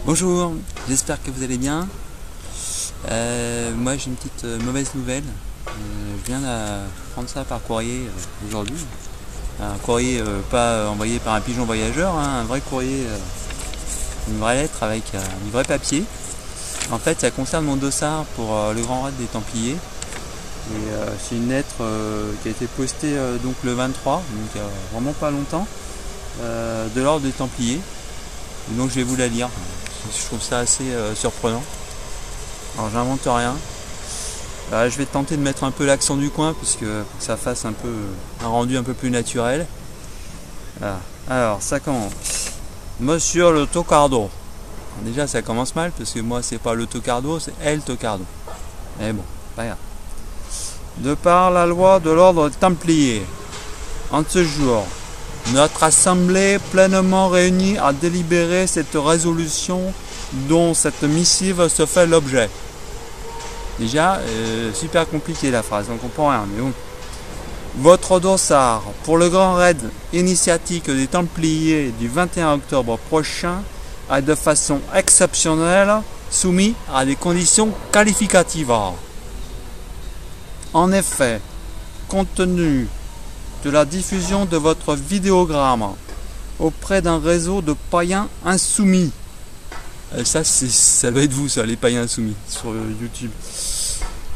Bonjour, j'espère que vous allez bien. Moi j'ai une petite mauvaise nouvelle. Je viens de prendre ça par courrier aujourd'hui. Un courrier pas envoyé par un pigeon voyageur, hein, un vrai courrier, une vraie lettre avec un vrai papier. En fait ça concerne mon dossard pour le Grand Raid des Templiers. Et c'est une lettre qui a été postée donc le 23, donc il y a vraiment pas longtemps, de l'ordre des Templiers. Et donc je vais vous la lire. Je trouve ça assez surprenant. Alors j'invente rien. Je vais tenter de mettre un peu l'accent du coin puisque pour que ça fasse un peu un rendu un peu plus naturel. Voilà. Alors ça commence. Monsieur le Tocardo. Déjà ça commence mal parce que moi c'est pas le Tocardo, c'est El Tocardo. Mais bon, pas grave. De par la loi de l'ordre des Templiers, en ce jour, notre assemblée pleinement réunie a délibéré cette résolution dont cette missive se fait l'objet. Déjà, super compliqué la phrase, on comprend rien, mais bon. Votre dossard pour le grand raid initiatique des Templiers du 21 octobre prochain est de façon exceptionnelle soumis à des conditions qualificatives. En effet, compte tenu de la diffusion de votre vidéogramme auprès d'un réseau de païens insoumis. Ça doit être vous, ça, les païens insoumis, sur YouTube.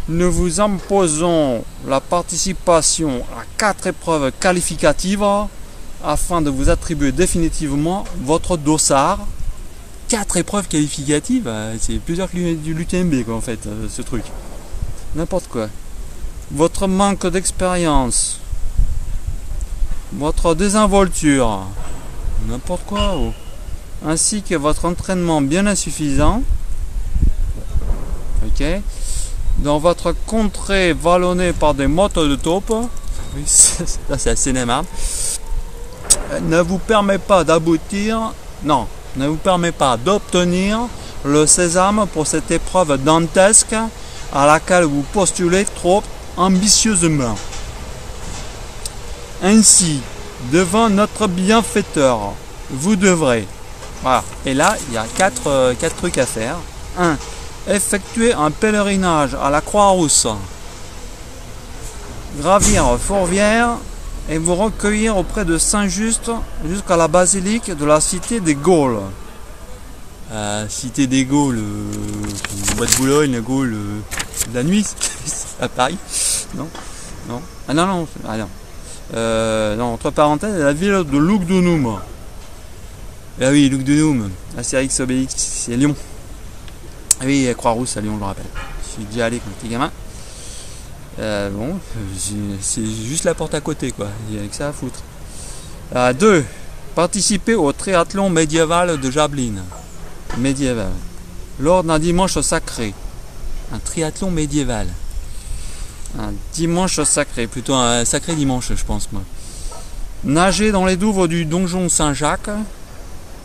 Nous vous imposons la participation à 4 épreuves qualificatives afin de vous attribuer définitivement votre dossard. 4 épreuves qualificatives, c'est plusieurs que du l'UTMB quoi en fait, ce truc. N'importe quoi. Votre manque d'expérience, votre désinvolture, n'importe quoi, ainsi que votre entraînement bien insuffisant, ok, dans votre contrée vallonnée par des mottes de taupe, oui, ça c'est assez némarre, ne vous permet pas d'aboutir, non, ne vous permet pas d'obtenir le sésame pour cette épreuve dantesque à laquelle vous postulez trop ambitieusement. Ainsi, devant notre bienfaiteur, vous devrez, voilà, et là il y a 4 trucs à faire. 1. Effectuer un pèlerinage à la Croix-Rousse, gravir Fourvière et vous recueillir auprès de Saint-Just jusqu'à la basilique de la Cité des Gaules. Cité des Gaules, bois de Boulogne, la Gaule, la nuit, à Paris. Non, non, ah non, non, ah non. Non, entre parenthèses, la ville de Lugdunum. Ah oui, Lugdunum, Astérix Obélix, c'est Lyon. Ah oui, Croix-Rousse à Lyon, je le rappelle. Je suis déjà allé quand j'étais gamin. Bon, c'est juste la porte à côté, quoi. Il n'y a que ça à foutre. 2. Participer au triathlon médiéval de Jablin. Médiéval. Lors d'un dimanche sacré. Un triathlon médiéval. Un dimanche sacré, plutôt un sacré dimanche, je pense, moi. Nager dans les douves du donjon Saint-Jacques,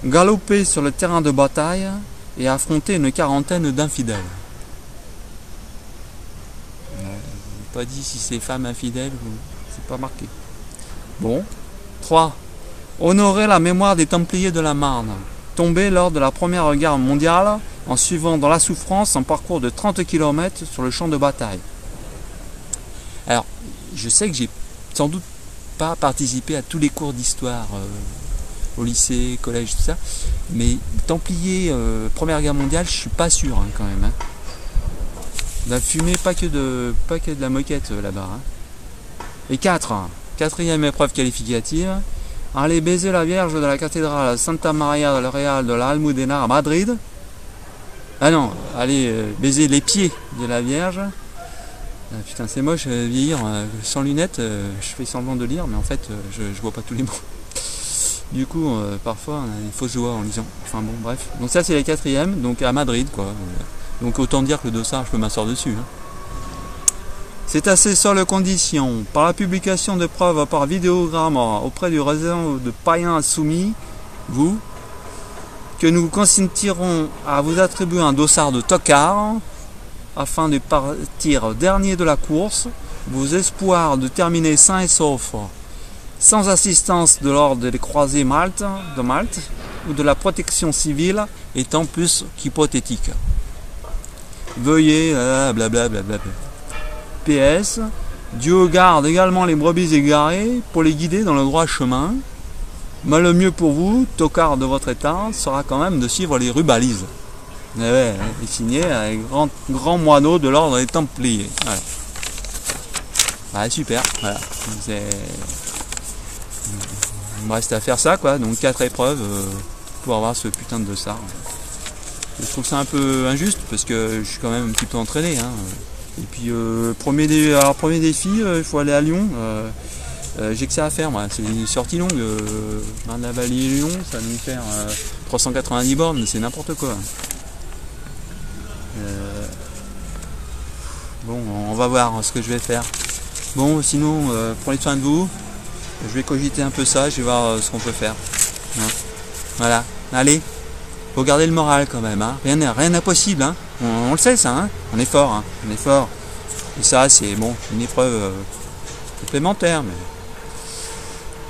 galoper sur le terrain de bataille et affronter une quarantaine d'infidèles. Pas dit si c'est femme infidèle ou c'est pas marqué. Bon. 3. Honorer la mémoire des Templiers de la Marne, tombés lors de la Première Guerre mondiale en suivant dans la souffrance un parcours de 30 km sur le champ de bataille. Alors, je sais que j'ai sans doute pas participé à tous les cours d'histoire au lycée, collège, tout ça, mais Templiers, Première Guerre mondiale, je suis pas sûr hein, quand même. Hein. La fumée, pas que de la moquette là-bas. Hein. Et 4. 4e épreuve qualificative. Aller baiser la Vierge de la cathédrale Santa Maria del Real de la Almudena à Madrid. Ah non, aller baiser les pieds de la Vierge. Ah, putain, c'est moche vieillir sans lunettes. Je fais semblant de lire, mais en fait, je vois pas tous les mots. Du coup, parfois, on a des fausses joies en lisant. Enfin bon, bref. Donc ça, c'est la 4e, donc à Madrid, quoi. Donc autant dire que le dossard, je peux m'asseoir dessus. Hein. C'est à ces seules conditions, par la publication de preuves par vidéogramme auprès du réseau de païens soumis, vous, que nous consentirons à vous attribuer un dossard de tocard, afin de partir dernier de la course, vos espoirs de terminer sains et saufs, sans assistance de l'ordre des croisés de Malte ou de la protection civile étant plus qu'hypothétique. Veuillez blablabla. PS, Dieu garde également les brebis égarées pour les guider dans le droit chemin. Mais le mieux pour vous, tocard de votre état, sera quand même de suivre les rubalises. Et ouais, il est signé un grand moineau de l'ordre des Templiers. Voilà. Ouais, super. Voilà. Il me reste à faire ça, quoi. Donc 4 épreuves pour avoir ce putain de dossard. Je trouve ça un peu injuste parce que je suis quand même un petit peu entraîné. Hein. Et puis premier défi, il faut aller à Lyon. J'ai que ça à faire, moi. C'est une sortie longue. Marne-la-Vallée-Lyon, ça va nous faire 390 bornes, c'est n'importe quoi. Bon, on va voir ce que je vais faire. Bon, sinon, prenez soin de vous. Je vais cogiter un peu ça, je vais voir ce qu'on peut faire. Hein. Voilà, allez, faut garder le moral quand même. Hein. Rien n'est impossible. Hein. On le sait ça, hein. On est fort. Hein. On est fort. Et ça, c'est bon, une épreuve supplémentaire, mais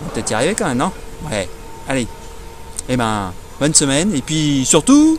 on va peut-être y arriver quand même, non? Ouais, allez. Eh ben, bonne semaine, et puis surtout,